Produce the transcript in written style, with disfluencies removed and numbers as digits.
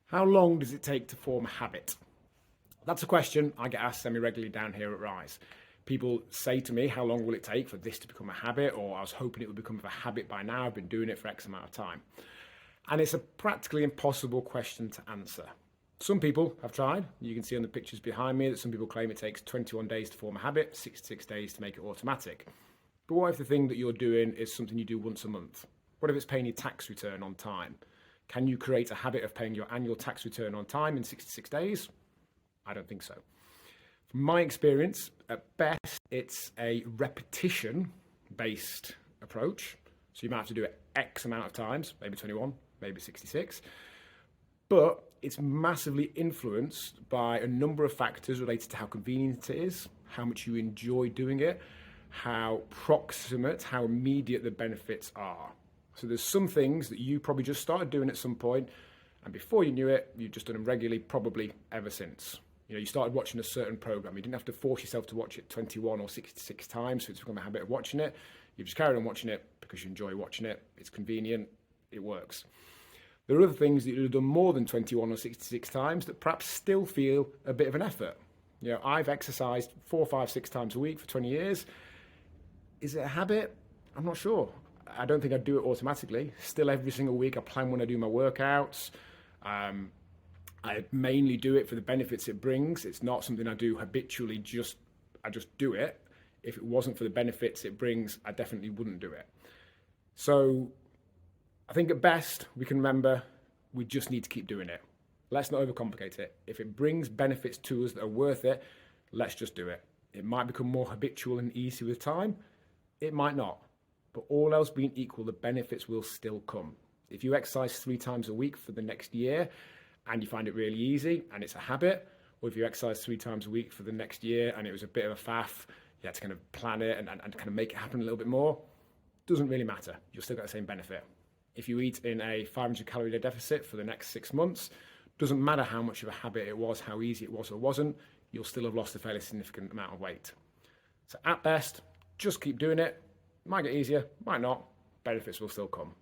How long does it take to form a habit? That's a question I get asked semi-regularly down here at Rise. People say to me, how long will it take for this to become a habit? Or I was hoping it would become a habit by now. I've been doing it for X amount of time. And it's a practically impossible question to answer. Some people have tried. You can see on the pictures behind me that some people claim it takes 21 days to form a habit, 66 days to make it automatic. But what if the thing that you're doing is something you do once a month? What if it's paying your tax return on time? Can you create a habit of paying your annual tax return on time in 66 days? I don't think so. From my experience, at best, it's a repetition-based approach. So you might have to do it X amount of times, maybe 21, maybe 66. But it's massively influenced by a number of factors related to how convenient it is, how much you enjoy doing it, how proximate, how immediate the benefits are. So there's some things that you probably just started doing at some point, and before you knew it, you've just done them regularly, probably ever since. You started watching a certain program. You didn't have to force yourself to watch it 21 or 66 times for it to become a habit of watching it. You just carried on watching it because you enjoy watching it. It's convenient. It works. There are other things that you've done more than 21 or 66 times that perhaps still feel a bit of an effort. I've exercised 4, 5, 6 times a week for 20 years. Is it a habit? I'm not sure. I don't think I'd do it automatically. Still, every single week I plan when I do my workouts. I mainly do it for the benefits it brings. It's not something I do habitually, I just do it. If it wasn't for the benefits it brings, I definitely wouldn't do it. So I think at best we can remember we just need to keep doing it. Let's not overcomplicate it. If it brings benefits to us that are worth it, let's just do it. It might become more habitual and easy with time. It might not. But all else being equal, the benefits will still come. If you exercise 3 times a week for the next year and you find it really easy and it's a habit, or if you exercise 3 times a week for the next year and it was a bit of a faff, you had to kind of plan it and kind of make it happen a little bit more, doesn't really matter. You'll still get the same benefit. If you eat in a 500 calorie day deficit for the next 6 months, doesn't matter how much of a habit it was, how easy it was or wasn't, you'll still have lost a fairly significant amount of weight. So at best, just keep doing it. Might get easier, might not. Benefits will still come.